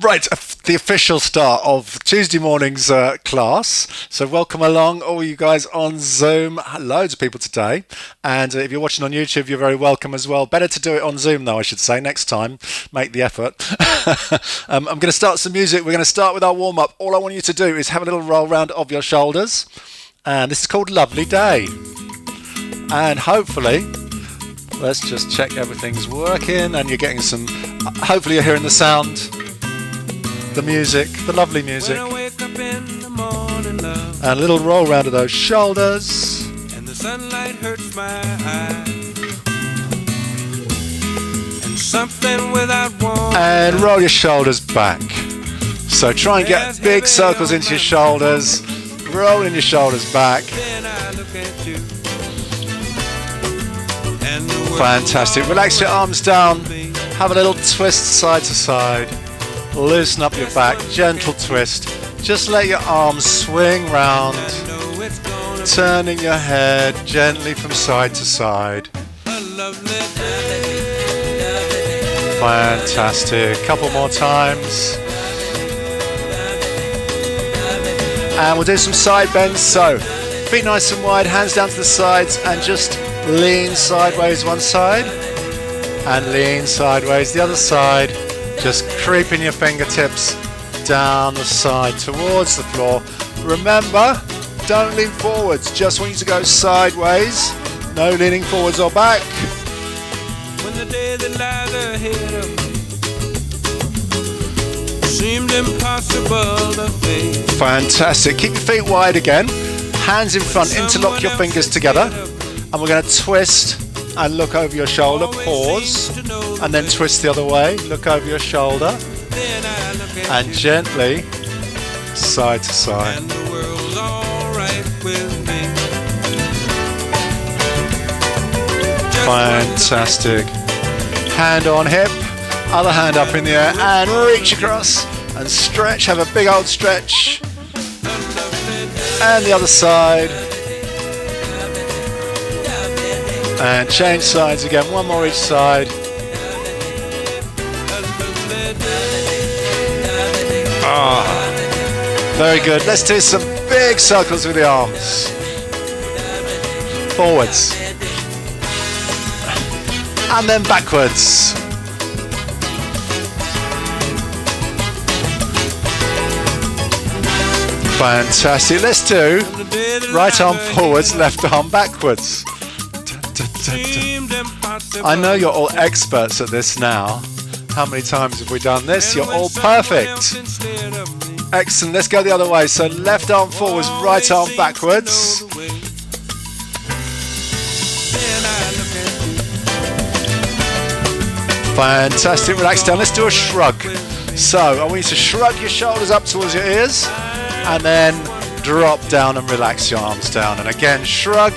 Right, the official start of Tuesday morning's class. So welcome along, all you guys on Zoom. Loads of people today. And if you're watching on YouTube, you're very welcome as well. Better to do it on Zoom, though, I should say, next time. Make the effort. I'm going to start some music. We're going to start with our warm-up. All I want you to do is have a little roll round of your shoulders. And this is called Lovely Day. And hopefully, let's just check everything's working and you're getting some... Hopefully you're hearing the sound. The music, the lovely music, morning, and a little roll round of those shoulders. And the sunlight hurts my eyes. And something without warmth. And roll your shoulders back. So try and get big circles into your shoulders, rolling your shoulders back. Fantastic. Relax your arms down. Have a little twist side to side. Loosen up your back, gentle twist. Just let your arms swing round, turning your head gently from side to side. Fantastic. Couple more times. And we'll do some side bends. So, feet nice and wide, hands down to the sides, and just lean sideways one side, and lean sideways the other side. Just creeping your fingertips down the side towards the floor. Remember, don't lean forwards. Just want you to go sideways. No leaning forwards or back. When the day that lies ahead of me seemed impossible to face. Fantastic. Keep your feet wide again. Hands in front. Interlock your fingers together. And we're going to twist and look over your shoulder, pause, and then twist the other way, look over your shoulder, and gently side to side. Fantastic. Hand on hip, other hand up in the air, and reach across, and stretch, have a big old stretch, and the other side. And change sides again, one more each side. Very good. Let's do some big circles with the arms. Forwards. And then backwards. Fantastic. Let's do right arm forwards, left arm backwards. I know you're all experts at this now. How many times have we done this? You're all perfect. Excellent. Let's go the other way. So left arm forwards, right arm backwards. Fantastic. Relax down. Let's do a shrug. So I want you to shrug your shoulders up towards your ears and then drop down and relax your arms down. And again, shrug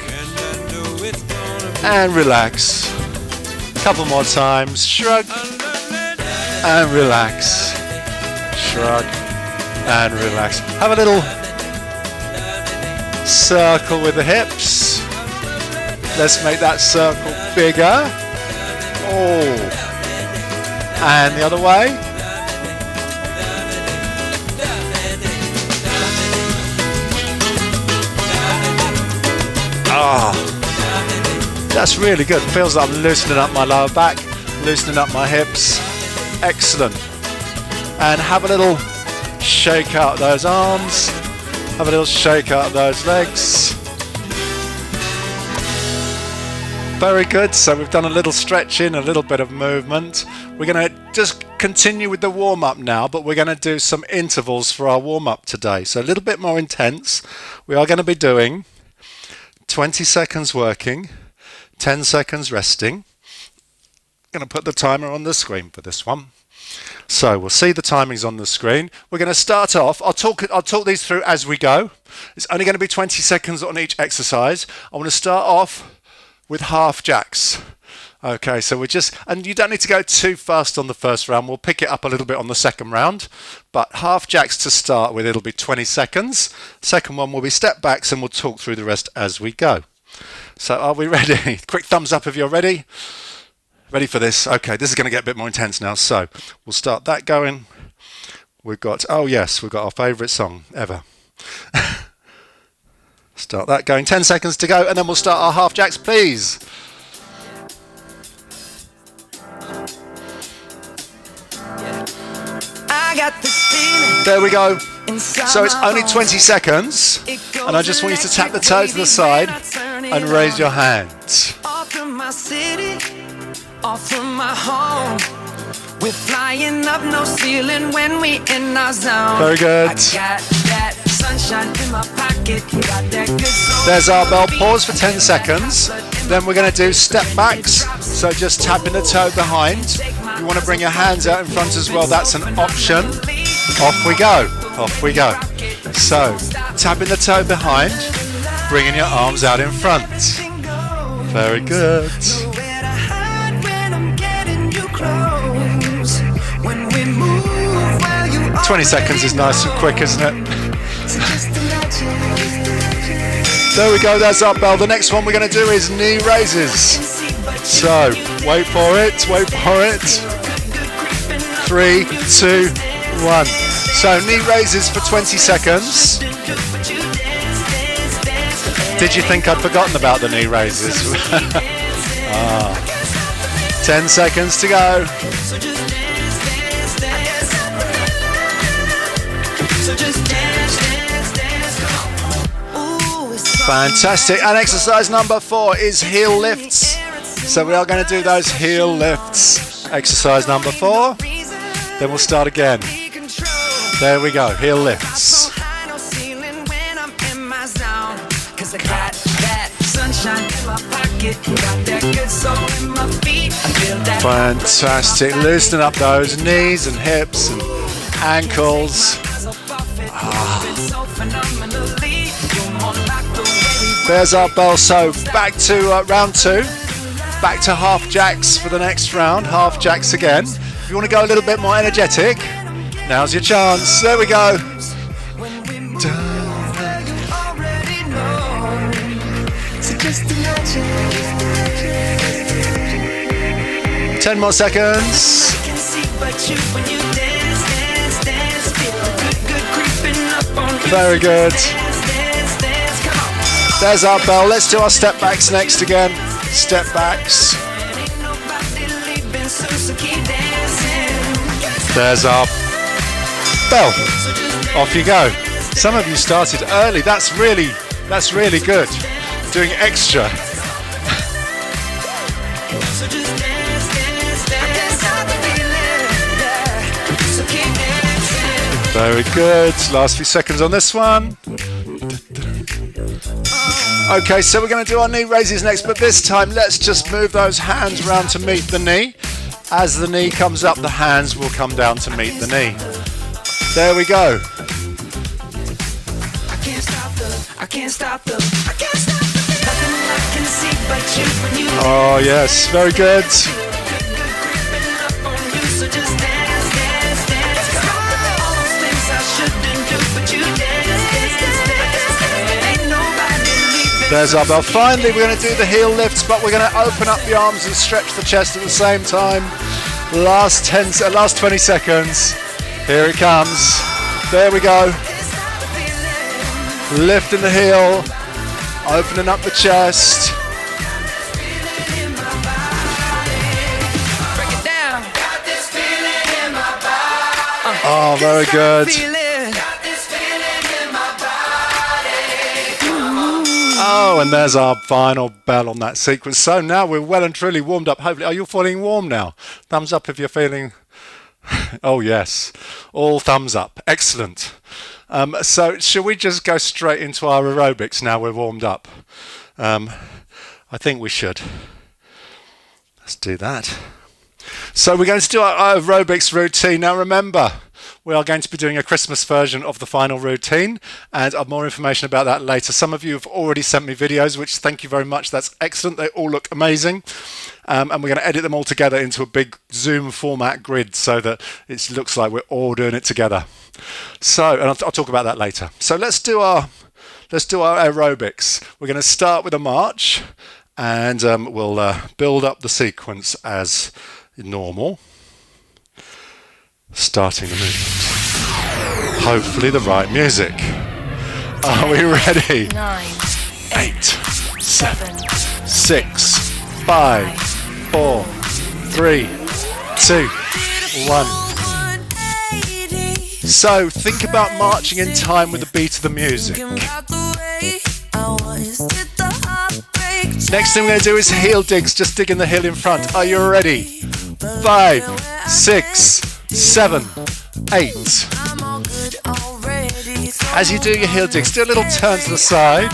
and relax. Couple more times. Shrug and relax. Shrug and relax. Have a little circle with the hips. Let's make that circle bigger. Oh. And the other way. That's really good. Feels like I'm loosening up my lower back, loosening up my hips. Excellent. And have a little shake out those arms. Have a little shake out those legs. Very good. So we've done a little stretching, a little bit of movement. We're going to just continue with the warm-up now, but we're going to do some intervals for our warm-up today. So a little bit more intense. We are going to be doing 20 seconds working, 10 seconds resting. I'm going to put the timer on the screen for this one. So we'll see the timings on the screen. We're going to start off. I'll talk these through as we go. It's only going to be 20 seconds on each exercise. I want to start off with half jacks. Okay, so and you don't need to go too fast on the first round. We'll pick it up a little bit on the second round, but half jacks to start with. It'll be 20 seconds. Second one will be step backs, and we'll talk through the rest as we go. So are we ready? Quick thumbs up if you're ready. Ready for this? Okay, this is going to get a bit more intense now. So we'll start that going. we've got, oh yes, we've got our favourite song ever. Start that going. 10 seconds to go, and then we'll start our half jacks, please. I got this feeling. There we go. So it's only 20 seconds, and I just want you to tap the toe to the side and raise your hands. Off from my city, off from my home. We're flying up, no ceiling when we in our zone. Very good. I got that sunshine in my pocket. Got that good soul. There's our bell. Pause for 10 seconds. Then we're going to do step backs. So just tapping the toe behind. You want to bring your hands out in front as well. That's an option. Off we go. Off we go. So tapping the toe behind, bringing your arms out in front. Very good. 20 seconds is nice and quick, isn't it? There we go, that's our bell. The next one we're going to do is knee raises. So, wait for it, wait for it. 3, 2, 1. So, knee raises for 20 seconds. Did you think I'd forgotten about the knee raises? 10 seconds to go. Fantastic. And exercise number 4 is heel lifts. So we are going to do those heel lifts. Exercise number 4. Then we'll start again. There we go. Heel lifts. Fantastic. Loosening up those knees and hips and ankles. There's our bell. So back to round 2. Back to half jacks for the next round. Half jacks again. If you want to go a little bit more energetic, now's your chance. There we go. 10 more seconds. Very good. There's our bell. Let's do our step backs next again. Step backs. There's our bell. Off you go. Some of you started early. That's really good. Doing extra. Very good. Last few seconds on this one. Okay, so we're going to do our knee raises next, but this time let's just move those hands around to meet the knee. As the knee comes up, the hands will come down to meet the knee. There we go. Oh yes, very good. There's our bell. Finally, we're going to do the heel lifts, but we're going to open up the arms and stretch the chest at the same time. Last 20 seconds. Here it comes. There we go. Lifting the heel, opening up the chest. Oh, very good. Oh, and there's our final bell on that sequence. So now we're well and truly warmed up. Hopefully, are you feeling warm now? Thumbs up if you're feeling... Oh, yes. All thumbs up. Excellent. So should we just go straight into our aerobics now we're warmed up? I think we should. Let's do that. So we're going to do our aerobics routine. Now remember, we are going to be doing a Christmas version of the final routine, and I've more information about that later. Some of you have already sent me videos, which thank you very much. That's excellent. They all look amazing. And we're going to edit them all together into a big Zoom format grid so that it looks like we're all doing it together. So, and I'll talk about that later. So let's do our aerobics. We're going to start with a march, and we'll build up the sequence as normal. Starting the movement. hopefully the right music. Are we ready? 9, 8, 7, 6, 5, 4, 3, 2, 1. So think about marching in time with the beat of the music. Next thing we're going to do is heel digs, just digging the heel in front. Are you ready? 5, 6, 7, 8. As you do your heel digs, do a little turn to the side.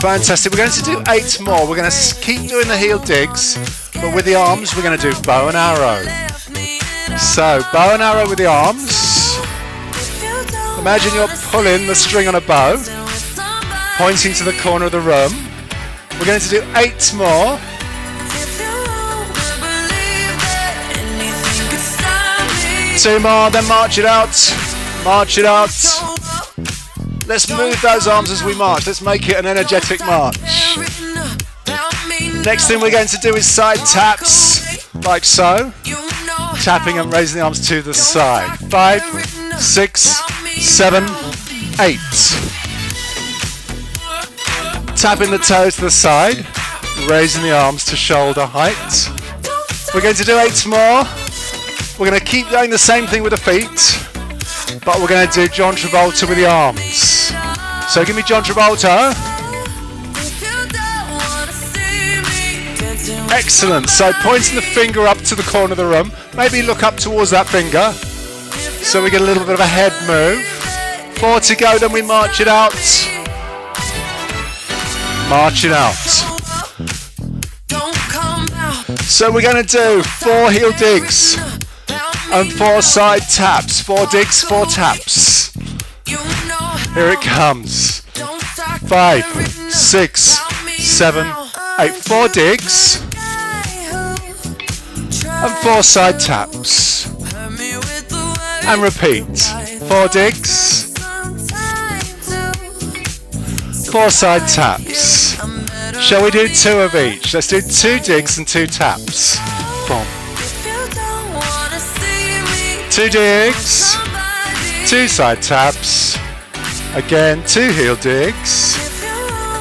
Fantastic. We're going to do 8 more. We're going to keep doing the heel digs, but with the arms, we're going to do bow and arrow. So, bow and arrow with the arms. Imagine you're pulling the string on a bow, pointing to the corner of the room. We're going to do 8 more. Two more, then march it out. March it out. Let's move those arms as we march. Let's make it an energetic march. Next thing we're going to do is side taps, like so. Tapping and raising the arms to the side. 5, 6, 7, 8. Tapping the toes to the side, raising the arms to shoulder height. We're going to do 8 more. We're going to keep doing the same thing with the feet, but we're going to do John Travolta with the arms. So give me John Travolta. Excellent. So pointing the finger up to the corner of the room. Maybe look up towards that finger. So we get a little bit of a head move. 4 to go, then we march it out. March it out. So we're going to do 4 heel digs and 4 side taps. 4 digs, 4 taps. Here it comes. 5, 6, 7, 8. 4 digs and 4 side taps. And repeat. 4 digs, 4 side taps. Shall we do 2 of each? Let's do 2 digs and 2 taps. Boom. 2 digs, 2 side taps. Again, 2 heel digs,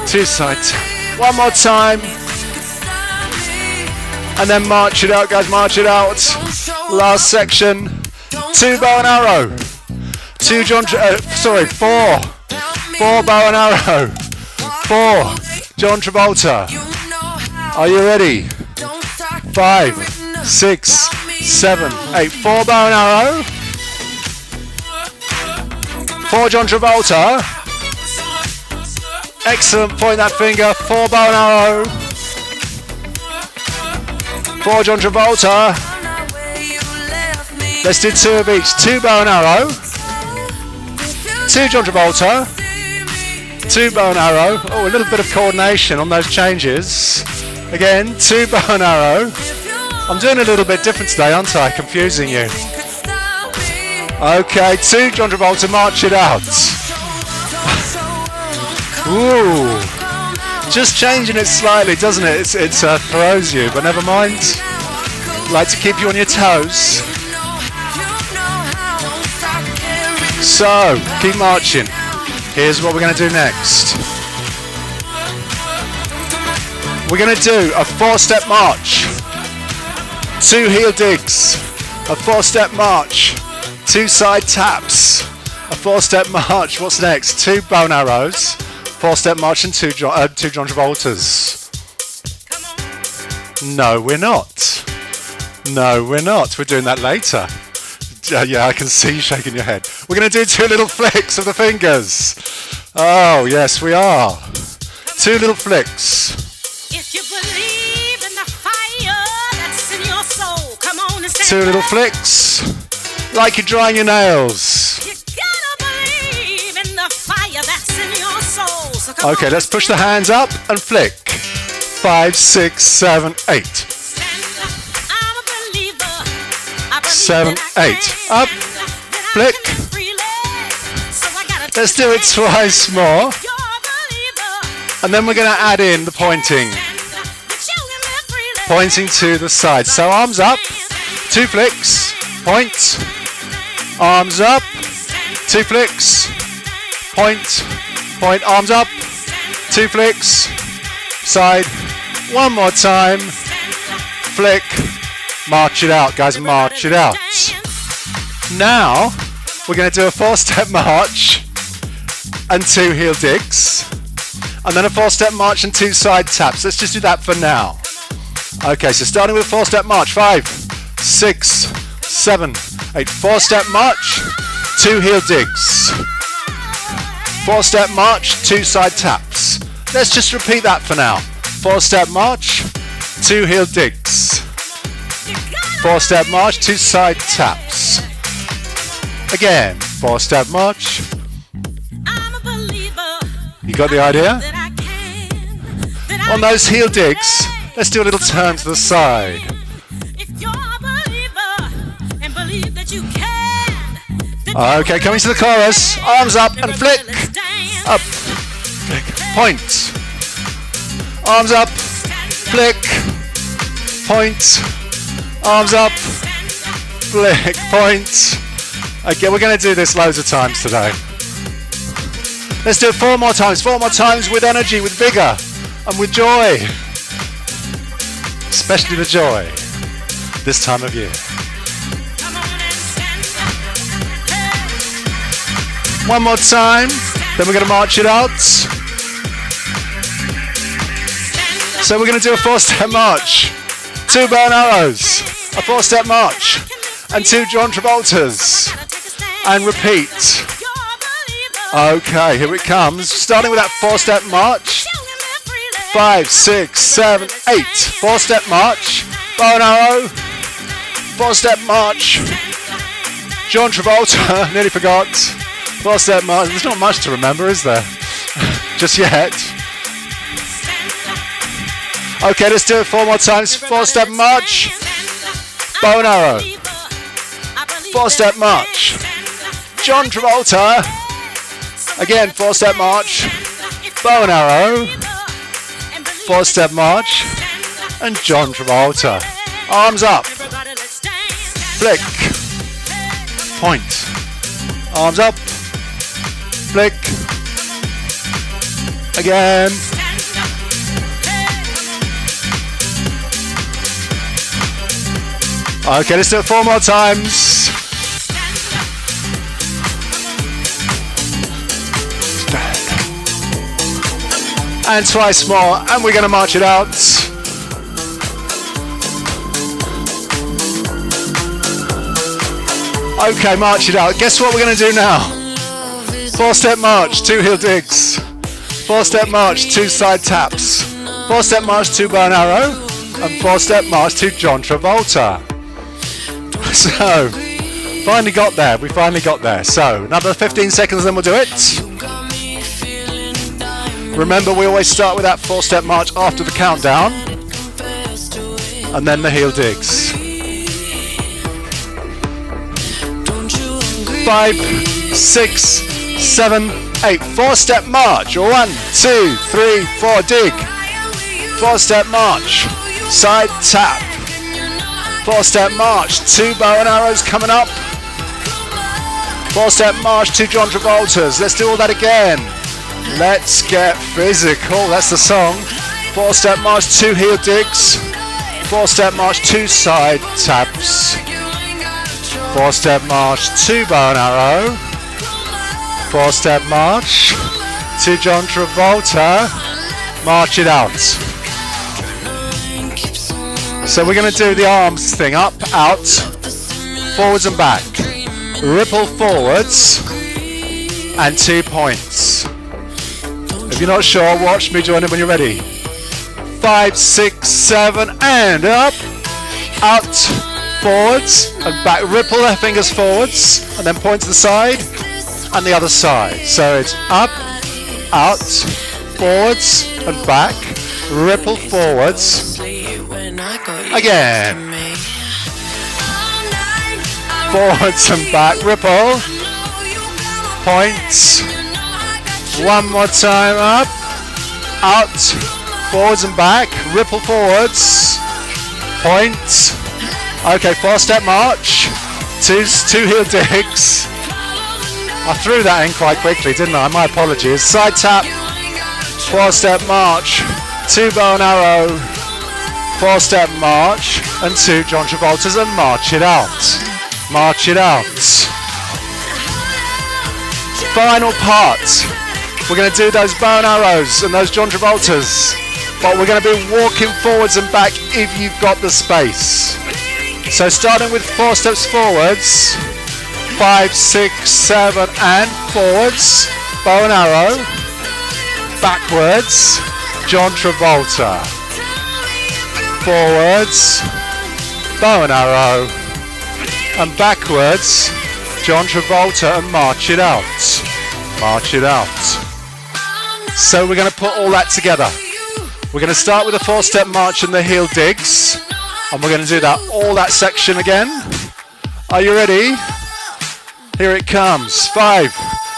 2 side taps. One more time. And then march it out, guys, march it out. Last section. 2 bow and arrow. 4 bow and arrow. 4 John Travolta. Are you ready? 5, 6, 7, 8. 4 bow and arrow. 4 John Travolta. Excellent. Point that finger. 4 bow and arrow. 4 John Travolta. Let's do 2 of each. 2 bow and arrow. 2 John Travolta. 2 bow and arrow. Oh, a little bit of coordination on those changes. Again, 2 bow and arrow. I'm doing a little bit different today, aren't I? Confusing you. Okay, 2 John Travolta, march it out. Ooh. Just changing it slightly, doesn't it? It throws you, but never mind. Like to keep you on your toes. So, keep marching. Here's what we're going to do next. We're going to do a 4-step march. 2 heel digs. A 4-step march. 2 side taps. A 4-step march. What's next? 2 bow and arrows. 4-step march and 2 John Travoltas. No, we're not. No, we're not. We're doing that later. Yeah, I can see you shaking your head. We're going to do 2 little flicks of the fingers. Oh, yes, we are. 2 little flicks. If you believe in the fire that's in your soul, come on and stand 2 little flicks. Like you're drying your nails. You gotta believe in the fire that's in your soul. So come Okay, on, let's push the hands up and flick. 5, 6, 7, 8. I'm a believer. I believe 7, that I 8. can. Up, flick. Let's do it twice more. And then we're going to add in the pointing. Pointing to the side. So arms up, 2 flicks, point, arms up, 2 flicks, point, point, arms up, 2 flicks, side, one more time, flick, march it out, guys, march it out. Now, we're going to do a 4-step march and 2 heel digs, and then a 4-step march and 2 side taps. Let's just do that for now. Okay, so starting with a 4-step march, 5, 6, 7, 8, 4-step march, 2 heel digs, 4-step march, 2 side taps. Let's just repeat that for now. 4-step march, 2 heel digs, 4-step march, 2 side taps. Again, 4-step march. You got the idea? On those heel digs, let's do a little turn to the side. Okay, coming to the chorus. Arms up and flick. Up, flick, point. Arms up, flick, point. Arms up, flick, point. Okay, we're going to do this loads of times today. Let's do it 4 more times with energy, with vigor, and with joy. Especially the joy this time of year. One more time, then we're going to march it out. So we're going to do a 4-step march, 2 bow and arrows, a 4-step march, and 2 John Travoltas, and repeat. Okay, here it comes. Starting with that 4-step march. 5, 6, 7, 8. 4-step march. Bow and arrow. 4-step march. John Travolta. Nearly forgot. 4-step march. There's not much to remember, is there? Just yet. Okay, let's do it 4 more times. 4-step march. Bow and arrow. 4-step march. John Travolta. Again, 4-step march, bow and arrow, 4-step march, and John Travolta. Arms up, flick, point. Arms up, flick, again. Okay, let's do it 4 more times. And twice more, and we're going to march it out. Okay, march it out. Guess what we're going to do now? 4-step march, 2 heel digs. 4-step march, 2 side taps. 4-step march, 2 bow and arrow. And 4-step march to John Travolta. So, finally got there. We finally got there. So, another 15 seconds, then we'll do it. Remember, we always start with that 4-step march after the countdown, and then the heel digs. 5, 6, 7, 8. 4-step march. 1, 2, 3, 4. Dig. 4-step march. Side tap. 4-step march. 2 bow and arrows coming up. 4-step march. 2 John Travoltas. Let's do all that again. Let's get physical, that's the song. 4-step march, 2 heel digs. 4-step march, 2 side taps. 4-step march, 2 bow and arrow. 4-step march, 2 John Travolta. March it out. So we're going to do the arms thing, up, out, forwards and back. Ripple forwards, and 2 points. If you're not sure, watch me join in when you're ready. 5, 6, 7, and up, out, forwards, and back. Ripple their fingers forwards, and then point to the side, and the other side. So it's up, out, forwards, and back. Ripple forwards. Again. Forwards and back. Ripple. Points. One more time, up, out, forwards and back, ripple forwards, point. Okay, 4-step march, Two heel digs. I threw that in quite quickly, didn't I? My apologies. Side tap, 4-step march, 2 bow and arrow, 4-step march, and 2 John Travoltas, and march it out. March it out. Final part. We're going to do those bow and arrows and those John Travoltas, but we're going to be walking forwards and back if you've got the space. So starting with 4 steps forwards, 5, 6, 7, and forwards, bow and arrow, backwards, John Travolta, forwards, bow and arrow, and backwards, John Travolta, and march it out. March it out. So we're going to put all that together. We're going to start with a 4-step march and the heel digs, and we're going to do that all that section again. Are you ready? Here it comes. 5,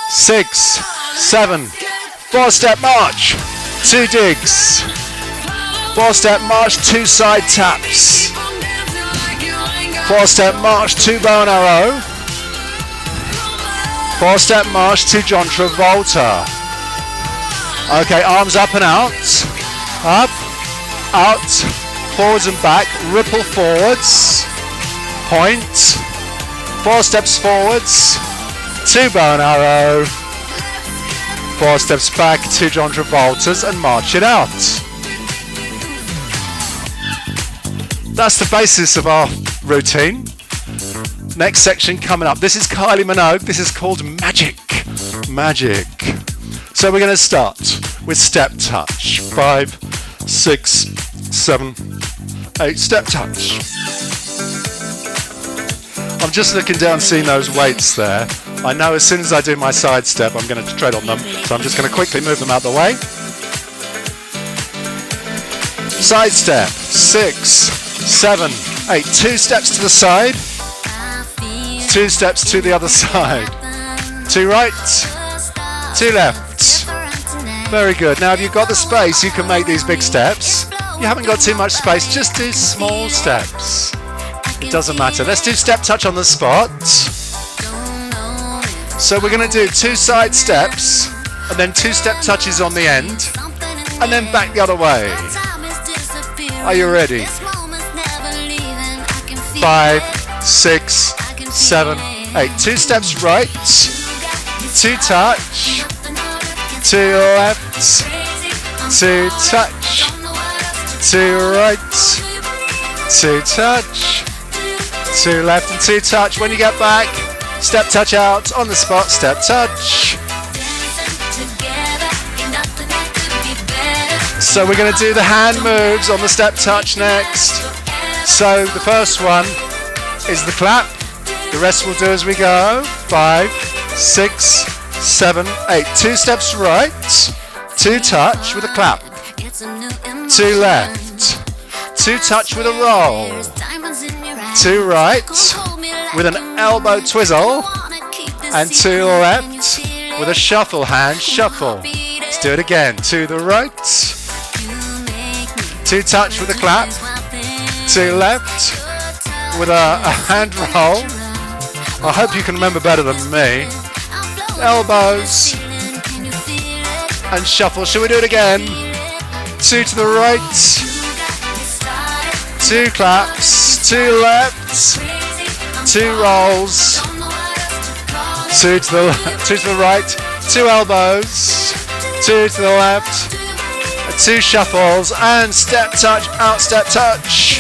6, 7, 4-step march, 2 digs, 4-step march, 2 side taps, 4-step march, 2 bow and arrow, 4-step march, 2 John Travolta. Okay, arms up and out, up, out, forwards and back, ripple forwards, point, 4 steps forwards, 2 bow and arrow, 4 steps back, 2 John Travoltas, and march it out. That's the basis of our routine. Next section coming up. This is Kylie Minogue. This is called Magic. Magic. So we're going to start with step touch. 5, 6, 7, 8, step touch. I'm just looking down, seeing those weights there. I know as soon as I do my side step, I'm going to tread on them. So I'm just going to quickly move them out the way. Side step, 6, 7, 8. 2 steps to the side. 2 steps to the other side. 2 right, 2 left. Very good. Now if you've got the space, you can make these big steps. You haven't got too much space, just do small steps. It doesn't matter. Let's do step touch on the spot. So we're going to do 2 side steps and then 2 step touches on the end and then back the other way. Are you ready? 5, 6, 7, 8. 2 steps right, 2 touch, 2 left, 2 touch, 2 right, 2 touch, 2 left and 2 touch. When you get back, step touch out on the spot, step touch. So we're going to do the hand moves on the step touch next. So the first one is the clap. The rest we'll do as we go. 5, 6, 7, 8. 2 steps right, 2 touch with a clap, 2 left, 2 touch with a roll, 2 right with an elbow twizzle, and 2 left with a shuffle hand shuffle. Let's do it again. To the right, 2 touch with a clap, 2 left with a hand roll. I hope you can remember better than me. Elbows and shuffle. Shall we do it again? 2 to the right, 2 claps, 2 left, 2 rolls, 2 to the right, 2 elbows, 2 to the left, 2 shuffles, and step touch, out step touch.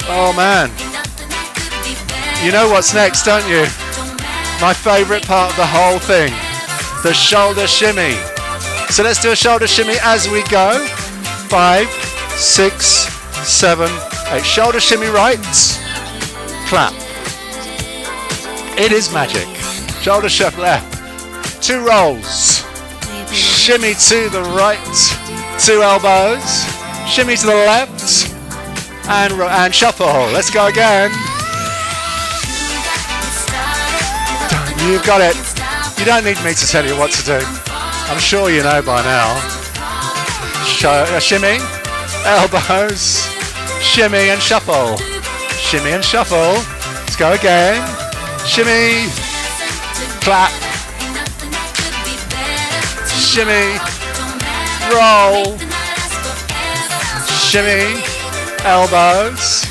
Oh man. You know what's next, don't you? My favourite part of the whole thing, the shoulder shimmy. So let's do a shoulder shimmy as we go. 5, 6, 7, 8. Shoulder shimmy right, clap. It is magic. Shoulder shuffle left. 2 rolls. Shimmy to the right, 2 elbows. Shimmy to the left, and shuffle. Let's go again. You've got it. You don't need me to tell you what to do. I'm sure you know by now. Shimmy, elbows, shimmy and shuffle. Shimmy and shuffle. Let's go again. Shimmy, clap, shimmy, roll, shimmy, elbows.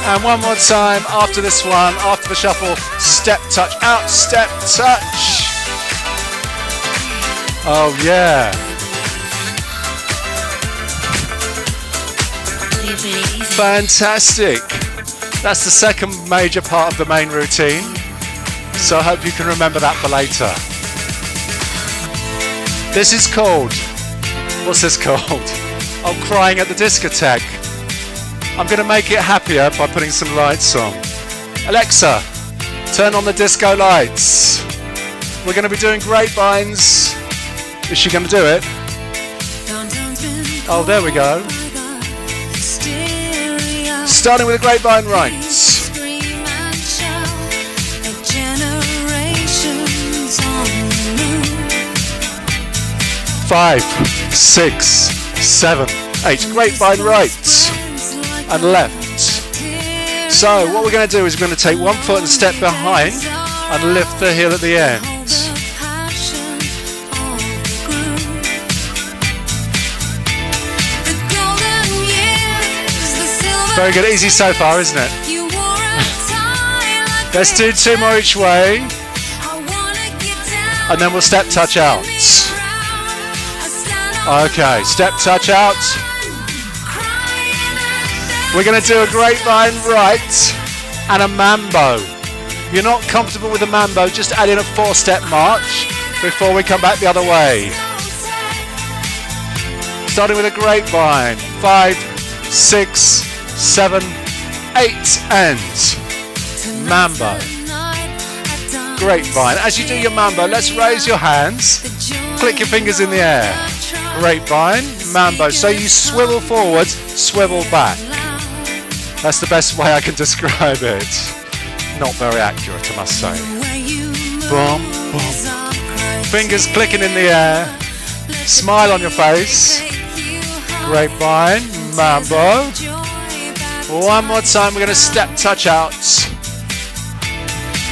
And one more time after this one, after the shuffle, step, touch, out, step, touch. Oh yeah. Fantastic. That's the second major part of the main routine. So I hope you can remember that for later. This is called, what's this called? Oh, crying at the discotheque. I'm going to make it happier by putting some lights on. Alexa, turn on the disco lights. We're going to be doing grapevines. Is she going to do it? Oh, there we go. Starting with the grapevine rights. 5, 6, 7, 8. Grapevine right and left. So what we're going to do is we're going to take one foot and step behind and lift the heel at the end. Very good, easy so far, isn't it? Let's do 2 more each way, and then we'll step touch out. Okay, step touch out. We're going to do a grapevine right and a mambo. If you're not comfortable with a mambo, just add in a 4-step march before we come back the other way. Starting with a grapevine. 5, 6, 7, 8, and mambo. Grapevine. As you do your mambo, let's raise your hands. Click your fingers in the air. Grapevine, mambo. So you swivel forward, swivel back. That's the best way I can describe it. Not very accurate, I must say. Boom, boom. Fingers clicking in the air. Smile on your face. Grapevine, mambo. One more time, we're going to step touch out.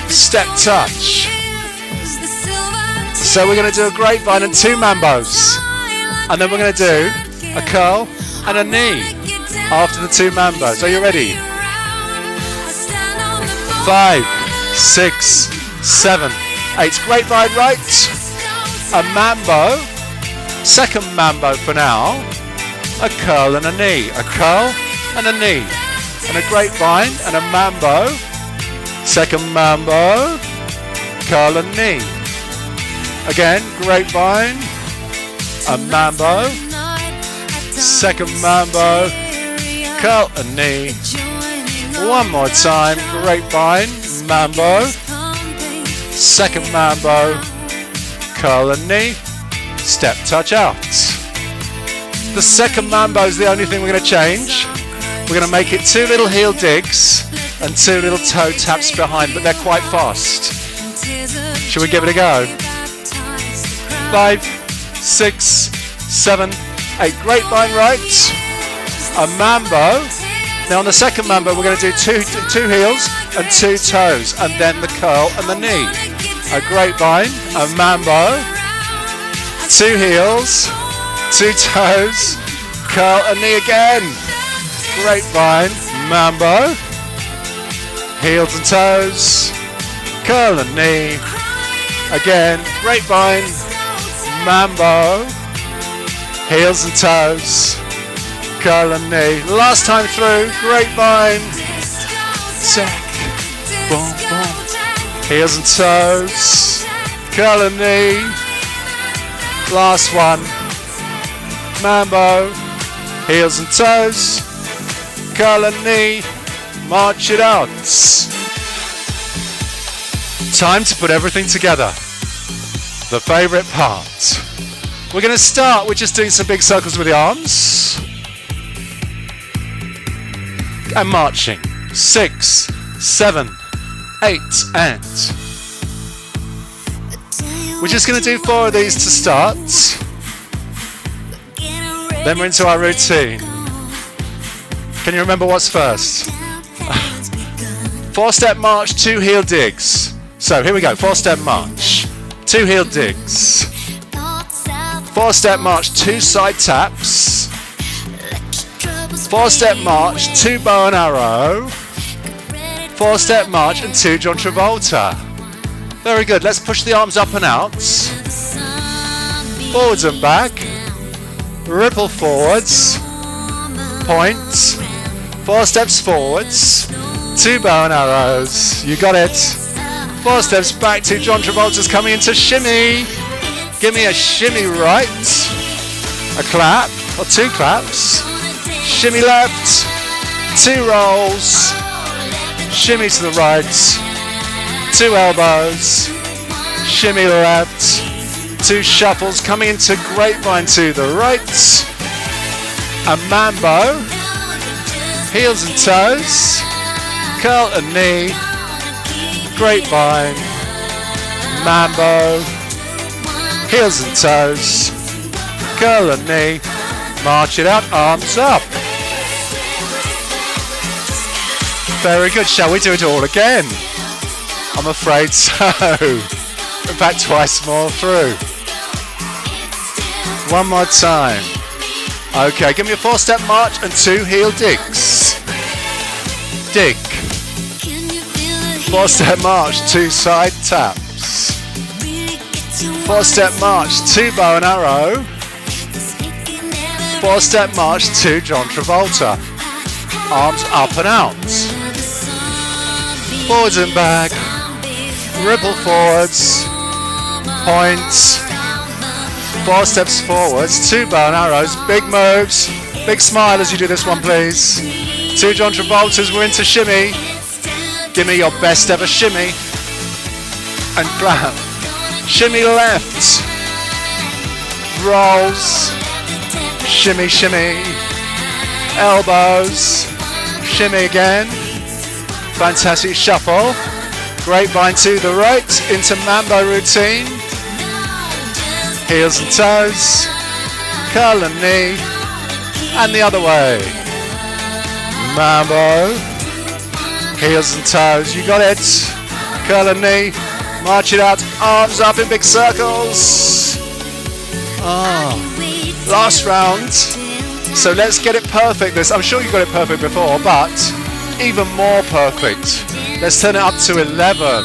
Step touch. So we're going to do a grapevine and 2 mambos. And then we're going to do a curl and a knee after the 2 mambos. Are you ready? 5, 6, 7, 8. Grapevine right. A mambo. Second mambo for now. A curl and a knee. A curl and a knee. And a grapevine and a mambo. Second mambo. Curl and knee. Again, grapevine. A mambo. Second mambo. Curl and knee. One more time. Grapevine. Mambo. Second mambo. Curl and knee. Step touch out. The second mambo is the only thing we're going to change. We're going to make it 2 little heel digs and 2 little toe taps behind, but they're quite fast. Shall we give it a go? 5, 6, 7, 8. Grapevine right. A mambo. Now on the second mambo, we're going to do two heels and 2 toes, and then the curl and the knee. A grapevine, a mambo, 2 heels, 2 toes, curl and knee again. Grapevine, mambo, heels and toes, curl and knee. Again, grapevine, mambo, heels and toes, curl and knee. Last time through, grapevine, check, boom, boom. Heels and toes, curl and knee. Last one, mambo, heels and toes, curl and knee. March it out. Time to put everything together. The favourite part. We're going to start with just doing some big circles with the arms. And marching. 6, 7, 8, and. We're just going to do 4 of these to start. Then we're into our routine. Can you remember what's first? 4 4-step march, 2 heel digs. So here we go, 4-step march, 2 heel digs. 4-step march, 2 side taps. 4-step march, 2 bow and arrow. 4-step march and 2 John Travolta. Very good, let's push the arms up and out. Forwards and back. Ripple forwards. Point. 4 steps forwards. 2 bow and arrows. You got it. 4 steps back to John Travolta's coming into shimmy. Give me a shimmy right. A clap or 2 claps. Shimmy left. 2 rolls. Shimmy to the right. 2 elbows. Shimmy left. 2 shuffles coming into grapevine to the right. A mambo. Heels and toes. Curl and knee. Grapevine. Mambo. Heels and toes. Curl and knee. March it out. Arms up. Very good. Shall we do it all again? I'm afraid so. In fact, twice more through. One more time. Okay, give me a 4-step march and 2 heel digs. Dig. 4-step march, 2 side taps. 4-step march, 2 bow and arrow. 4-step march, 2 John Travolta. Arms up and out. Forwards and back. Ripple forwards. Points. 4 steps forwards. 2 bow and arrows. Big moves. Big smile as you do this one, please. 2 John Travoltas. We're into shimmy. Give me your best ever shimmy. And clap. Shimmy left. Rolls. Shimmy, shimmy. Elbows. Shimmy again. Fantastic shuffle. Grapevine to the right into mambo routine. Heels and toes. Curl and knee. And the other way. Mambo. Heels and toes. You got it. Curl and knee. March it out. Arms up in big circles. Last round. So let's get it perfect. I'm sure you got it perfect before, but even more perfect. Let's turn it up to 11.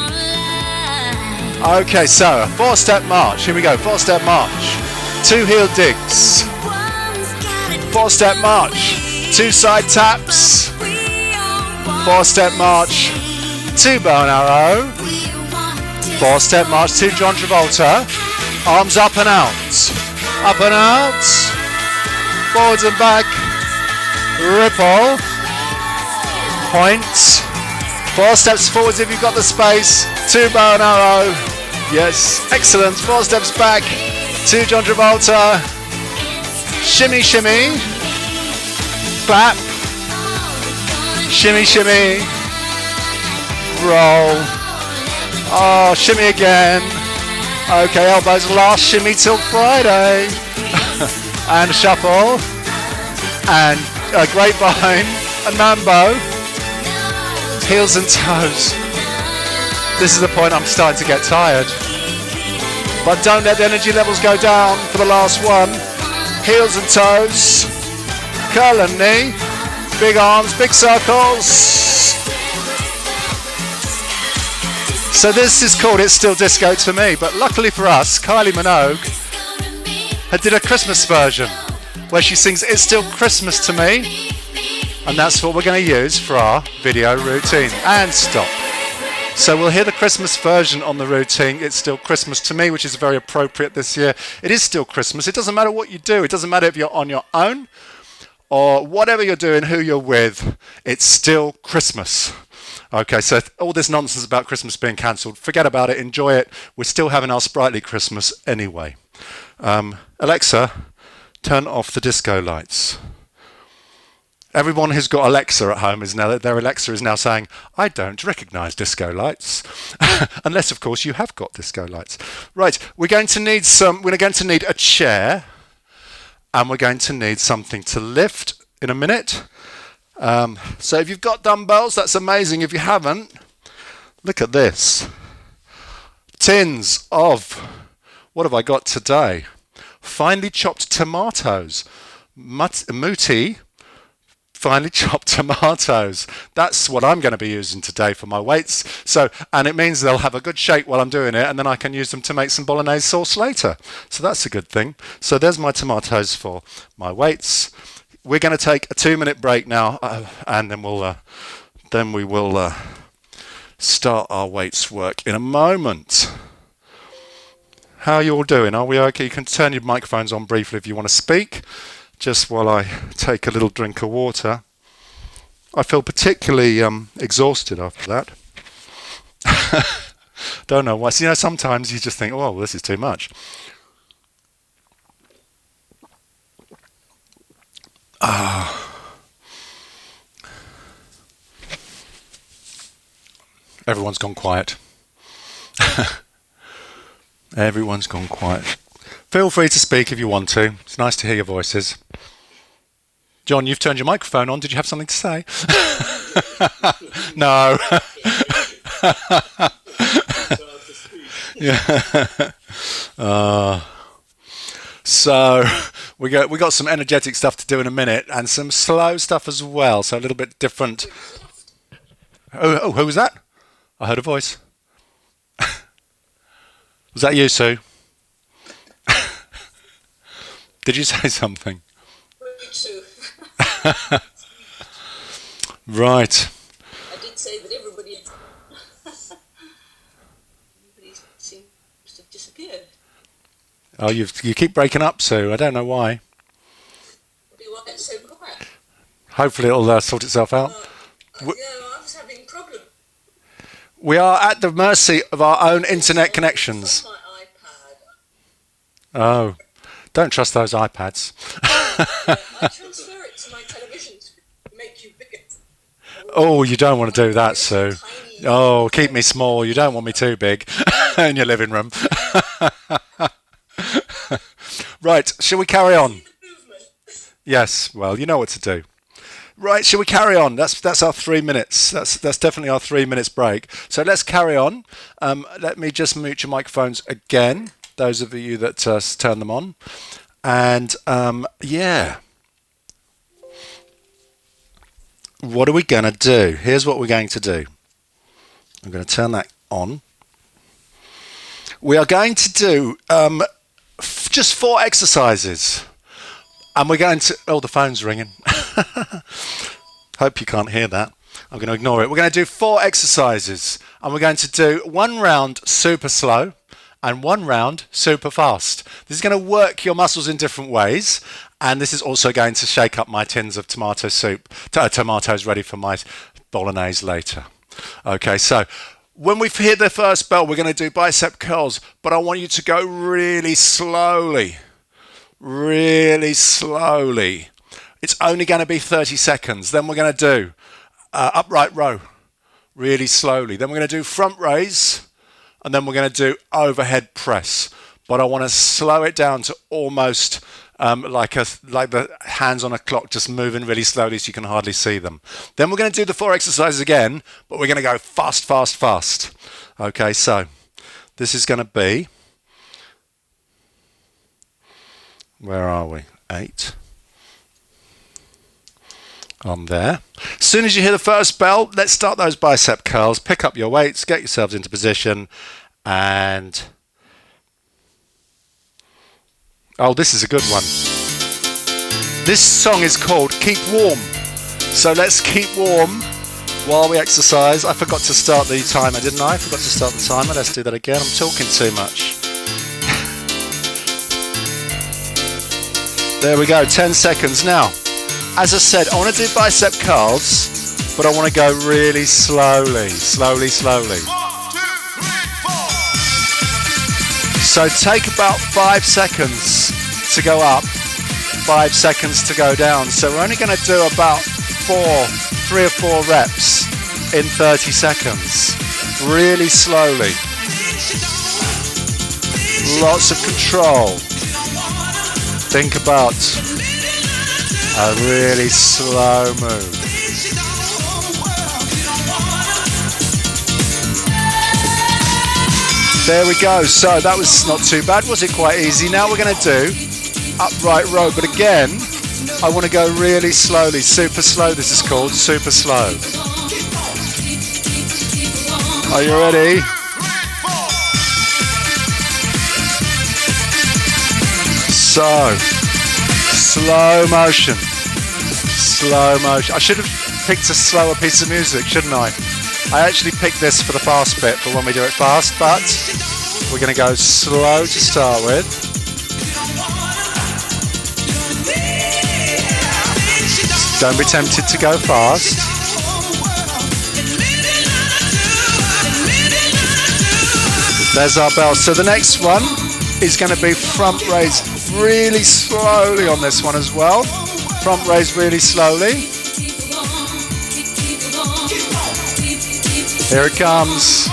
Okay, so 4-step march. Here we go. 4-step march. 2 heel digs. 4-step march. 2 side taps. 4-step march. 2 bow and arrow. 4-step march. 2 John Travolta. Arms up and out. Up and out. Forwards and back. Ripple. Point. 4 steps forwards if you've got the space. 2 bow and arrow. Yes, excellent. 4 steps back. 2 John Travolta. Shimmy, shimmy. Clap. Shimmy, shimmy. Roll. Oh, shimmy again. Okay, elbows last shimmy till Friday. And a shuffle. And a grapevine. And mambo. Heels and toes. This is the point I'm starting to get tired. But don't let the energy levels go down for the last one. Heels and toes. Curl and knee. Big arms, big circles. So this is called It's Still Disco to Me. But luckily for us, Kylie Minogue did a Christmas version where she sings It's Still Christmas to Me. And that's what we're going to use for our video routine. And stop. So we'll hear the Christmas version on the routine. It's Still Christmas to Me, which is very appropriate this year. It is still Christmas. It doesn't matter what you do. It doesn't matter if you're on your own or whatever you're doing, who you're with. It's still Christmas. Okay, so all this nonsense about Christmas being cancelled, forget about it. Enjoy it. We're still having our Spritely Christmas anyway. Alexa, turn off the disco lights. Everyone who's got Alexa at home their Alexa is now saying, I don't recognise disco lights. Unless, of course, you have got disco lights. Right, we're going to need a chair, and we're going to need something to lift in a minute. So if you've got dumbbells, that's amazing. If you haven't, Look at this. Tins of, what have I got today? Finely chopped tomatoes. Muti, finely chopped tomatoes. That's what I'm going to be using today for my weights. So, and it means they'll have a good shake while I'm doing it, and then I can use them to make some bolognese sauce later. So that's a good thing. So there's my tomatoes for my weights. We're going to take a 2-minute break now, and then we will start our weights work in a moment. How are you all doing? Are we okay? You can turn your microphones on briefly if you want to speak, just while I take a little drink of water. I feel particularly exhausted after that. Don't know why. So, sometimes you just think, oh, well, this is too much. Everyone's gone quiet. Everyone's gone quiet. Feel free to speak if you want to. It's nice to hear your voices. John, you've turned your microphone on. Did you have something to say? No. Yeah. So we got some energetic stuff to do in a minute, and some slow stuff as well. So a little bit different. Oh, who was that? I heard a voice. Was that you, Sue? Did you say something? Right. I did say that everybody seems to have disappeared. Oh, you keep breaking up, Sue. I don't know why. Maybe why it's so quiet. Hopefully it'll sort itself out. I was having problems. We are at the mercy of our own internet connections. My iPad. Oh, don't trust those iPads. I transfer it to my television to make you bigger. Oh, you don't want to do that, Sue. Oh, keep me small. You don't want me too big in your living room. Right, shall we carry on? Yes, well, you know what to do. Right, shall we carry on? That's our 3 minutes. That's definitely our 3 minutes break. So let's carry on. Let me just mute your microphones again, those of you that turn them on. And yeah. What are we going to do? Here's what we're going to do. I'm going to turn that on. We are going to do just 4 exercises. And we're going to... Oh, the phone's ringing. Hope you can't hear that. I'm going to ignore it. We're going to do 4 exercises. And we're going to do 1 round super slow and 1 round super fast. This is going to work your muscles in different ways. And this is also going to shake up my tins of tomato soup, tomatoes ready for my bolognese later. Okay, so when we hit the first bell, we're going to do bicep curls. But I want you to go really slowly. Really slowly. It's only going to be 30 seconds. Then we're going to do upright row really slowly. Then we're going to do front raise, and then we're going to do overhead press. But I want to slow it down to almost like the hands on a clock, just moving really slowly so you can hardly see them. Then we're going to do the 4 exercises again, but we're going to go fast, fast, fast. Okay, so this is going to be... Where are we? 8. On there. As soon as you hear the first bell, let's start those bicep curls. Pick up your weights, get yourselves into position, and... Oh, this is a good one. This song is called Keep Warm. So let's keep warm while we exercise. I forgot to start the timer, didn't I? I forgot to start the timer. Let's do that again. I'm talking too much. There we go, 10 seconds. Now, as I said, I want to do bicep curls, but I want to go really slowly, slowly, slowly. 1, 2, 3, 4. So take about 5 seconds to go up, 5 seconds to go down. So we're only going to do about 3 or 4 reps in 30 seconds. Really slowly. Lots of control. Think about a really slow move. There we go. So that was not too bad. Was it quite easy? Now we're going to do upright row. But again, I want to go really slowly. Super slow, this is called. Super slow. Are you ready? So, slow motion. Slow motion. I should have picked a slower piece of music, shouldn't I? I actually picked this for the fast bit for when we do it fast, but we're going to go slow to start with. Don't be tempted to go fast. There's our bell. So the next one is going to be front raise really slowly on this one as well. Front raise really slowly. Here it comes.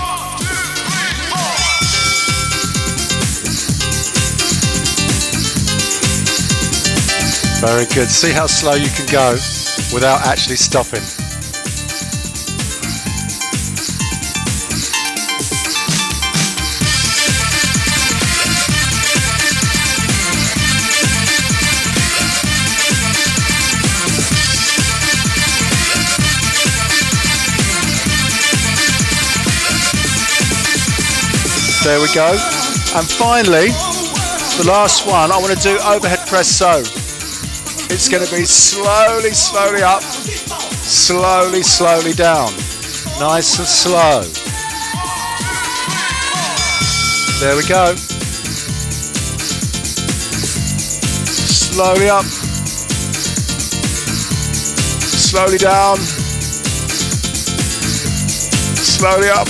Very good. See how slow you can go without actually stopping. There we go. And finally, the last one, I want to do overhead press so. It's going to be slowly, slowly up, slowly, slowly down. Nice and slow. There we go. Slowly up, slowly down, slowly up.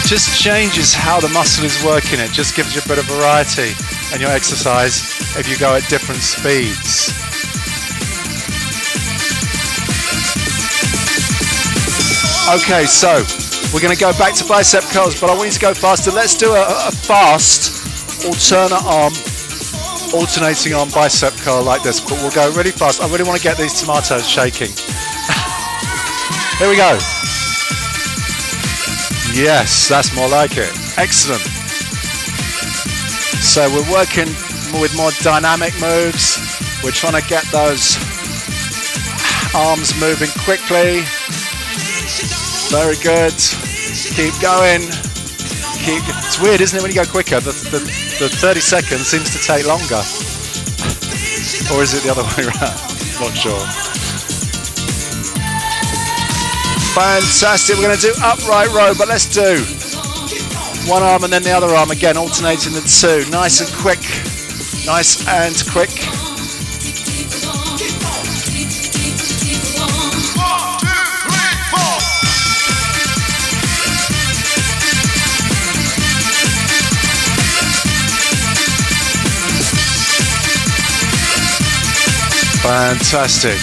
Just changes how the muscle is working. It just gives you a bit of variety in your exercise if you go at different speeds. Okay, so we're going to go back to bicep curls, but I want you to go faster. Let's do a fast alternate arm, alternating arm bicep curl like this, but we'll go really fast. I really want to get these tomatoes shaking. Here we go. Yes, that's more like it. Excellent. So we're working with more dynamic moves. We're trying to get those arms moving quickly. Very good. Keep going. It's weird, isn't it, when you go quicker? The 30 seconds seems to take longer. Or is it the other way around? Not sure. Fantastic. We're going to do upright row, but let's do one arm and then the other arm again, alternating the two. Nice and quick. Nice and quick. 1, 2, 3, 4. Fantastic.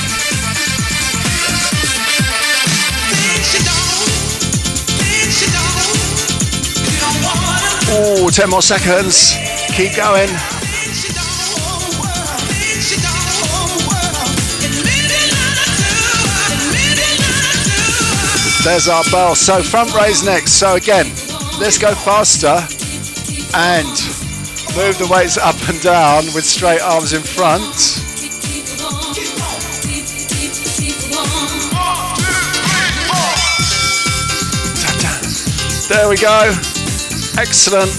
Oh, 10 more seconds. Keep going. There's our bell. So front raise next. So again, let's go faster and move the weights up and down with straight arms in front. There we go. Excellent.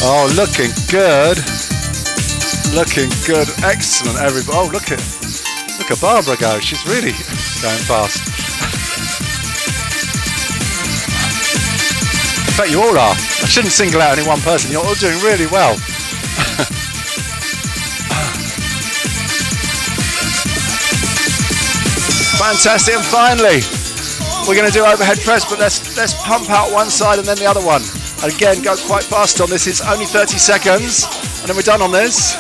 Oh, looking good. Looking good. Excellent, everybody. Oh, look at Barbara go. She's really going fast. In fact, you all are. I shouldn't single out any one person. You're all doing really well. Fantastic. And finally, we're going to do overhead press, but let's pump out one side and then the other one. And again, go quite fast on this. It's only 30 seconds, and then we're done on this.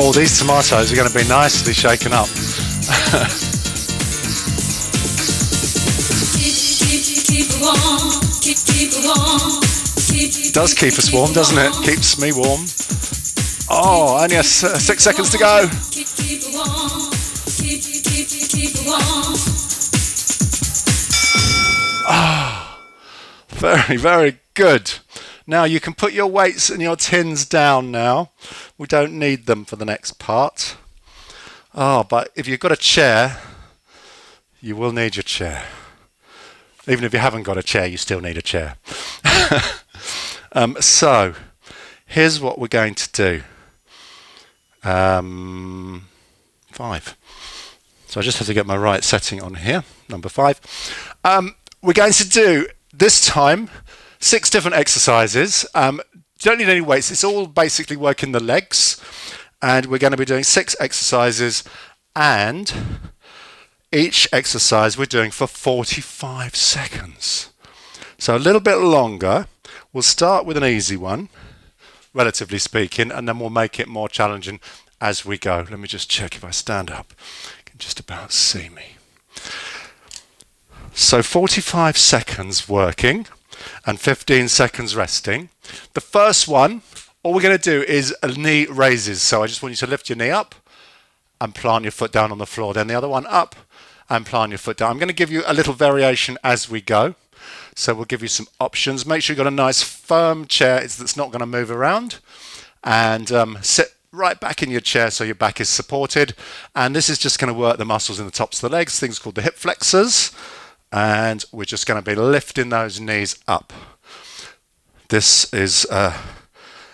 Oh, these tomatoes are going to be nicely shaken up. It does keep us warm, doesn't it? Keeps me warm. Oh, only 6 seconds to go. Ah, very, very good. Now you can put your weights and your tins down now. We don't need them for the next part. Oh, but if you've got a chair, you will need your chair. Even if you haven't got a chair, you still need a chair. So, here's what we're going to do. 5. So I just have to get my right setting on here. Number 5. We're going to do, this time, 6 different exercises. You don't need any weights. It's all basically working the legs. And we're going to be doing 6 exercises. And each exercise we're doing for 45 seconds. So a little bit longer. We'll start with an easy one, relatively speaking, and then we'll make it more challenging as we go. Let me just check if I stand up. You can just about see me. So 45 seconds working and 15 seconds resting. The first one, all we're going to do is knee raises. So I just want you to lift your knee up and plant your foot down on the floor. Then the other one up and plant your foot down. I'm going to give you a little variation as we go. So we'll give you some options. Make sure you've got a nice firm chair that's not going to move around. And sit right back in your chair so your back is supported. And this is just going to work the muscles in the tops of the legs, things called the hip flexors. And we're just going to be lifting those knees up. This is, as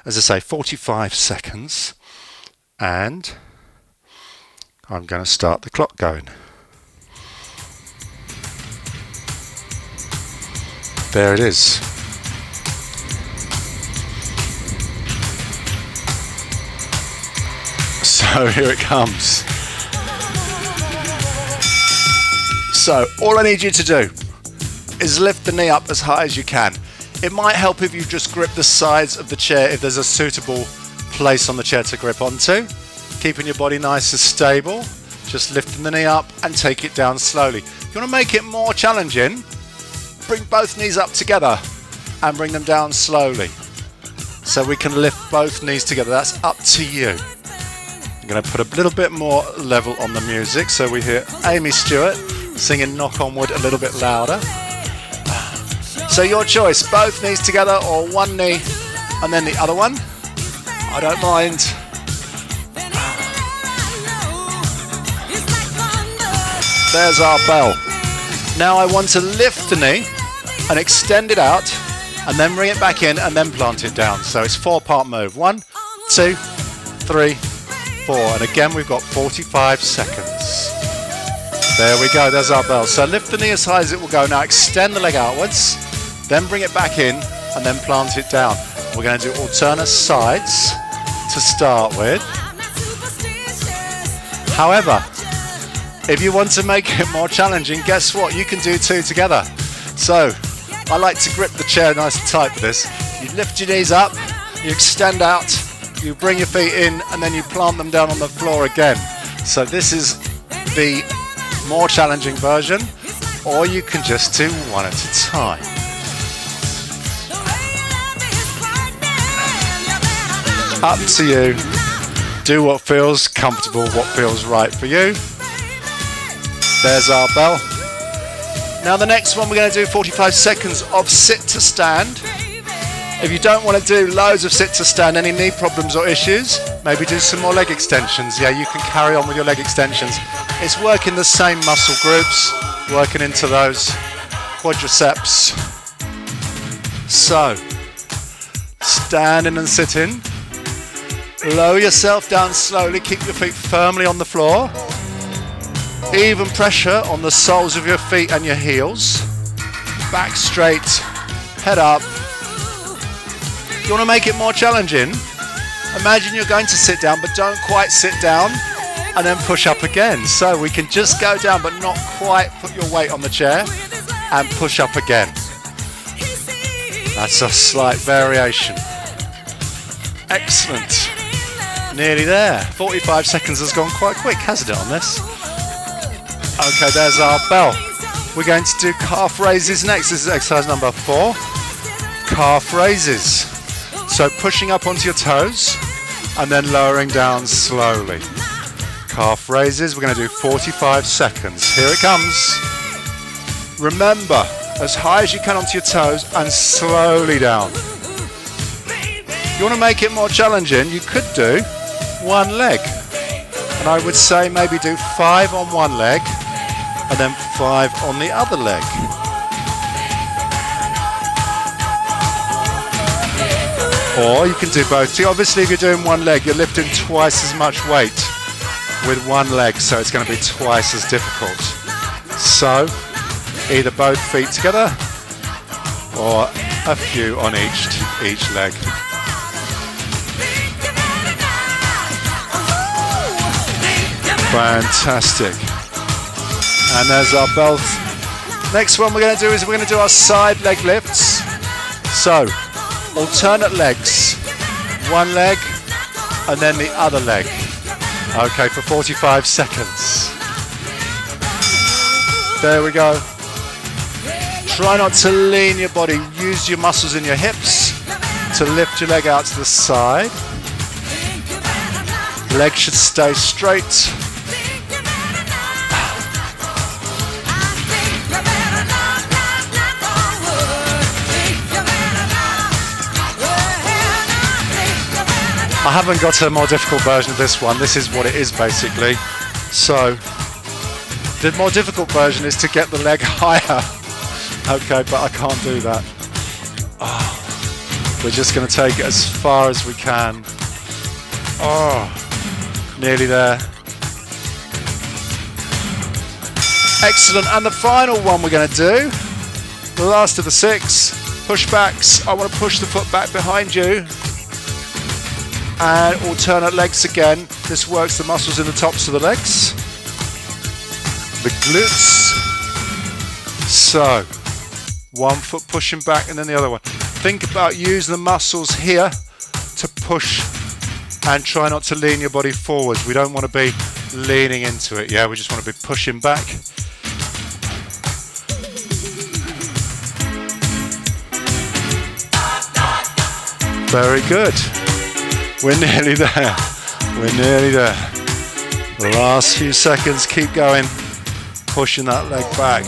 I say, 45 seconds. And I'm going to start the clock going. There it is. So here it comes. So all I need you to do is lift the knee up as high as you can. It might help if you just grip the sides of the chair if there's a suitable place on the chair to grip onto. Keeping your body nice and stable. Just lifting the knee up and take it down slowly. If you want to make it more challenging, bring both knees up together and bring them down slowly. So we can lift both knees together. That's up to you. I'm going to put a little bit more level on the music so we hear Amy Stewart singing Knock on Wood a little bit louder. So your choice, both knees together or one knee and then the other one. I don't mind. There's our bell. Now I want to lift the knee and extend it out and then bring it back in and then plant it down. So it's 4-part move. 1, 2, 3, 4. And again, we've got 45 seconds. There we go. There's our bell. So lift the knee as high as it will go. Now extend the leg outwards, then bring it back in and then plant it down. We're going to do alternate sides to start with. However, if you want to make it more challenging, guess what? You can do 2 together. So I like to grip the chair nice and tight for this. You lift your knees up, you extend out, you bring your feet in, and then you plant them down on the floor again. So this is the more challenging version, or you can just do 1 at a time. Up to you. Do what feels comfortable, what feels right for you. There's our bell. Now the next one we're going to do 45 seconds of sit to stand. If you don't want to do loads of sit to stand, any knee problems or issues, maybe do some more leg extensions. Yeah, you can carry on with your leg extensions. It's working the same muscle groups, working into those quadriceps. So, standing and sitting. Lower yourself down slowly, keep your feet firmly on the floor. Even pressure on the soles of your feet and your heels. Back straight, head up. You want to make it more challenging? Imagine you're going to sit down, but don't quite sit down, and then push up again. So we can just go down, but not quite put your weight on the chair, and push up again. That's a slight variation. Excellent. Nearly there. 45 seconds has gone quite quick, hasn't it, on this? Okay, there's our bell. We're going to do calf raises next. This is exercise number 4. Calf raises. So pushing up onto your toes and then lowering down slowly. Calf raises. We're going to do 45 seconds. Here it comes. Remember, as high as you can onto your toes and slowly down. If you want to make it more challenging, you could do one leg. And I would say maybe do 5 on one leg and then 5 on the other leg. Or you can do both. See, obviously if you're doing one leg, you're lifting twice as much weight with one leg, so it's going to be twice as difficult. So either both feet together or a few on each leg. Fantastic. And there's our belt. Next one we're going to do is we're going to do our side leg lifts. So alternate legs. One leg and then the other leg. Okay, for 45 seconds. There we go. Try not to lean your body. Use your muscles in your hips to lift your leg out to the side. Leg should stay straight. I haven't got a more difficult version of this one. This is what it is basically. So the more difficult version is to get the leg higher. Okay, but I can't do that. Oh, we're just going to take it as far as we can. Oh, nearly there. Excellent. And the final one we're going to do, the last of the 6, push-backs. I want to push the foot back behind you. And alternate legs again. This works the muscles in the tops of the legs. The glutes. So, one foot pushing back and then the other one. Think about using the muscles here to push and try not to lean your body forwards. We don't want to be leaning into it. Yeah, we just want to be pushing back. Very good. We're nearly there. We're nearly there. The last few seconds, keep going. Pushing that leg back.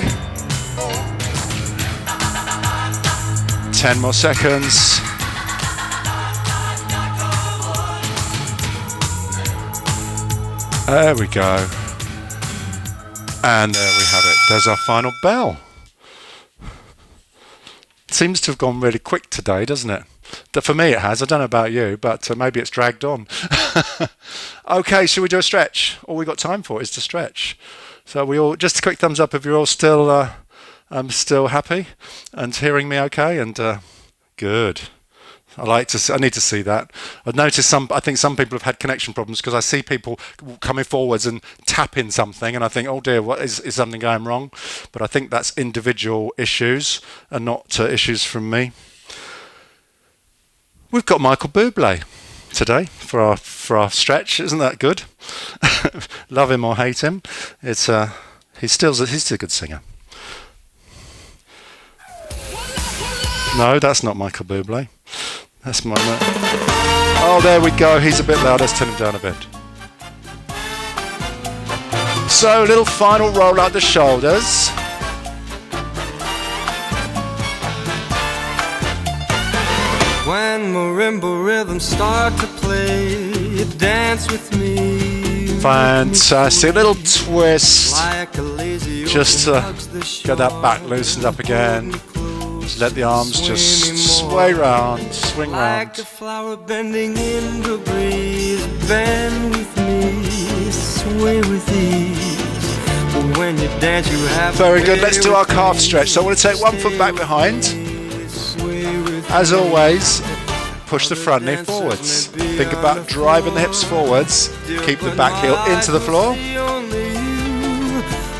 10 more seconds. There we go. And there we have it. There's our final bell. Seems to have gone really quick today, doesn't it? For me it has. I don't know about you, but maybe it's dragged on. Okay, shall we do a stretch? All we got time for is to stretch. So we all, just a quick thumbs up if you're all still happy and hearing me okay, and good. I need to see that. I've noticed I think some people have had connection problems because I see people coming forwards and tapping something and I think, oh dear, what is something going wrong? But I think that's individual issues and not issues from me. We've got Michael Bublé today for our stretch. Isn't that good? Love him or hate him, he's still a good singer. No, that's not Michael Bublé. That's my man. Oh, there we go. He's a bit loud. Let's turn him down a bit. So, little final roll out the shoulders. When marimba rhythms start to play, dance with me. Fantastic. Little twist. Just to get that back loosened up again. Just let the arms just sway round, swing round. Like the flower bending in the breeze, bend with me, sway with ease. But when you dance, you have very good. Let's do our calf stretch. So I want to take one foot back behind. As always, push the front knee forwards. Think about driving the hips forwards. Keep the back heel into the floor.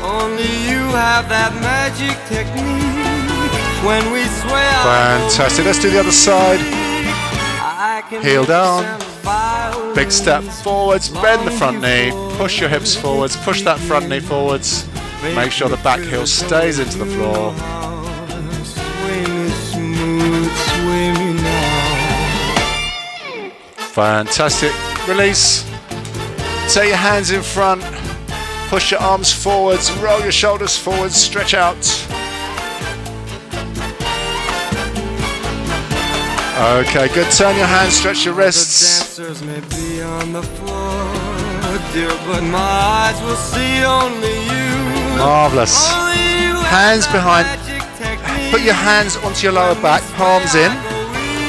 Only you have that magic technique. When we sway, fantastic. Let's do the other side. Heel down. Big step forwards. Bend the front knee. Push your hips forwards. Push that front knee forwards. Make sure the back heel stays into the floor. Sway me smooth, sway me now. Fantastic. Release. Take your hands in front. Push your arms forwards. Roll your shoulders forwards. Stretch out. Okay, good. Turn your hands. Stretch your wrists. The dancers may be on the floor, dear, but my eyes will see only you. Marvelous. Only you. Hands behind. Put your hands onto your lower back. Palms in.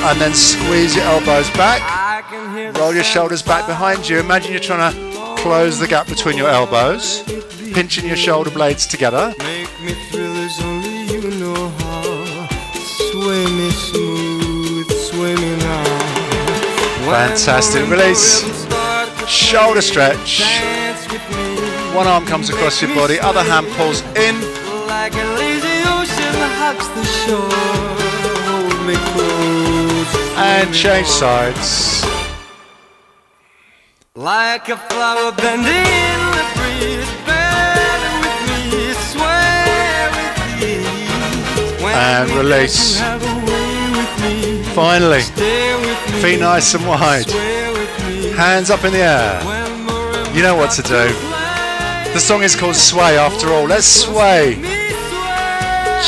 And then squeeze your elbows back. Roll your shoulders back behind you. Imagine you're trying to close the gap between your elbows, pinching your shoulder blades together. Make me thrill as only you know how. Sway me smooth, sway me now. Fantastic. Release. Shoulder stretch. One arm comes across your body, other hand pulls in. Like a lazy ocean hugs the shore. Hold me close. And change sides. Like a flower bending in the breeze, bend with me, sway with me. And release. Finally, feet nice and wide. Hands up in the air. You know what to do. The song is called Sway after all. Let's sway.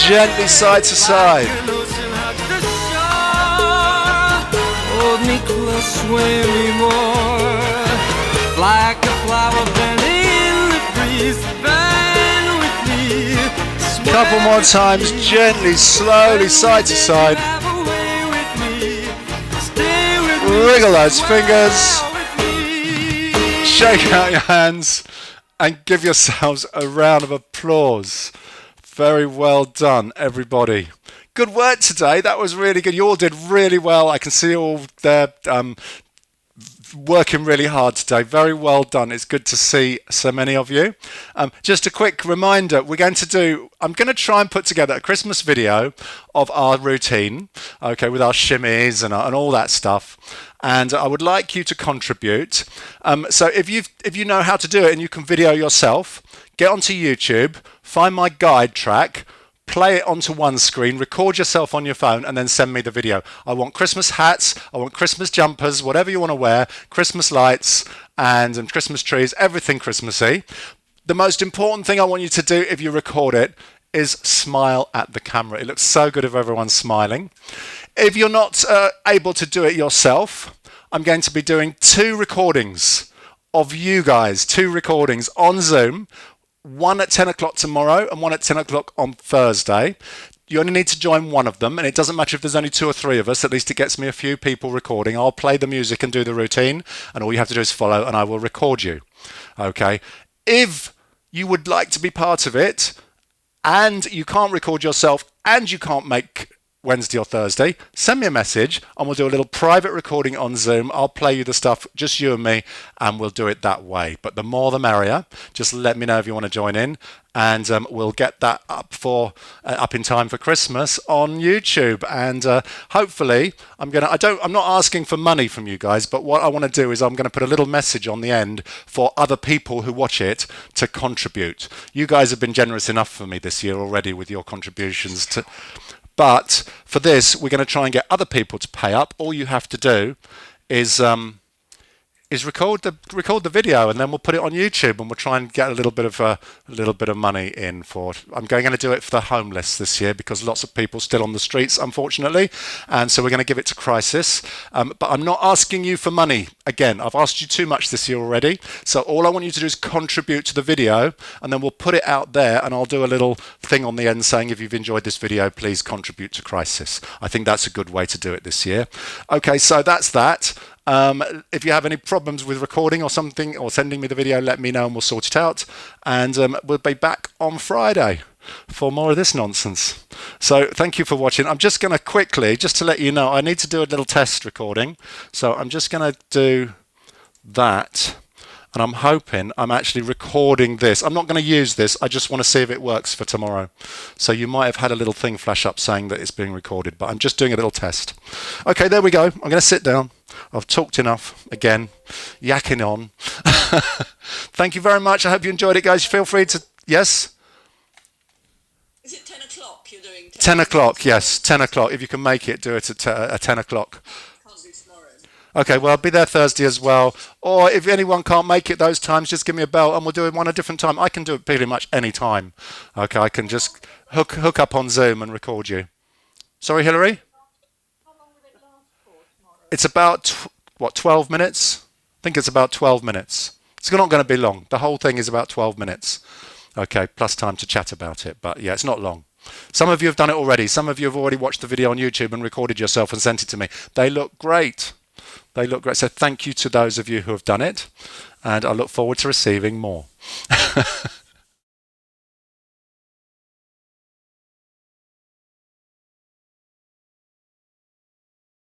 Gently side to side. Hold me close, sway me more. Like a flower bending in the breeze, bend with me. Couple more times, gently, slowly, side to side. Wriggle those fingers. Shake out your hands and give yourselves a round of applause. Very well done, everybody. Good work today. That was really good. You all did really well. I can see you all there working really hard today. Very well done. It's good to see so many of you. Just a quick reminder, I'm going to try and put together a Christmas video of our routine, okay, with our shimmies and all that stuff. And I would like you to contribute. So if you know how to do it and you can video yourself, get onto YouTube, find my guide track, play it onto one screen, record yourself on your phone, and then send me the video. I want Christmas hats, I want Christmas jumpers, whatever you want to wear, Christmas lights and Christmas trees, everything Christmassy. The most important thing I want you to do if you record it is smile at the camera. It looks so good if everyone's smiling. If you're not able to do it yourself, I'm going to be doing 2 recordings of you guys, 2 recordings on Zoom. One at 10 o'clock tomorrow and one at 10 o'clock on Thursday. You only need to join one of them, and it doesn't matter if there's only 2 or 3 of us, at least it gets me a few people recording. I'll play the music and do the routine, and all you have to do is follow, and I will record you. Okay? If you would like to be part of it, and you can't record yourself, and you can't make Wednesday or Thursday, send me a message and we'll do a little private recording on Zoom. I'll play you the stuff, just you and me, and we'll do it that way. But the more the merrier. Just let me know if you want to join in, and we'll get that up in time for Christmas on YouTube. And hopefully, I'm not asking for money from you guys, but what I want to do is I'm going to put a little message on the end for other people who watch it to contribute. You guys have been generous enough for me this year already with your contributions But for this, we're going to try and get other people to pay up. All you have to do is record the video, and then we'll put it on YouTube, and we'll try and get a little bit of money in for. I'm going to do it for the homeless this year because lots of people still on the streets, unfortunately, and so we're going to give it to Crisis. But I'm not asking you for money. Again, I've asked you too much this year already. So all I want you to do is contribute to the video, and then we'll put it out there, and I'll do a little thing on the end saying, if you've enjoyed this video, please contribute to Crisis. I think that's a good way to do it this year. Okay, so that's that. If you have any problems with recording or something, or sending me the video, let me know and we'll sort it out. And we'll be back on Friday for more of this nonsense. So thank you for watching. I'm just going to quickly, just to let you know, I need to do a little test recording. So I'm just going to do that. And I'm hoping I'm actually recording this. I'm not going to use this. I just want to see if it works for tomorrow. So you might have had a little thing flash up saying that it's being recorded, but I'm just doing a little test. Okay, there we go. I'm going to sit down. I've talked enough again, yakking on. Thank you very much. I hope you enjoyed it, guys. Feel free to, yes? 10 o'clock you're doing? 10 o'clock, yes, 10 o'clock. If you can make it, do it at 10 o'clock. Can't do tomorrow. Okay, well, I'll be there Thursday as well. Or if anyone can't make it those times, just give me a bell and we'll do it one a different time. I can do it pretty much any time. Okay, I can just hook up on Zoom and record you. Sorry, Hillary? How long will it last for tomorrow? It's about, 12 minutes? I think it's about 12 minutes. It's not going to be long. The whole thing is about 12 minutes. Okay, plus time to chat about it. But yeah, it's not long. Some of you have done it already. Some of you have already watched the video on YouTube and recorded yourself and sent it to me. They look great. They look great. So thank you to those of you who have done it. And I look forward to receiving more.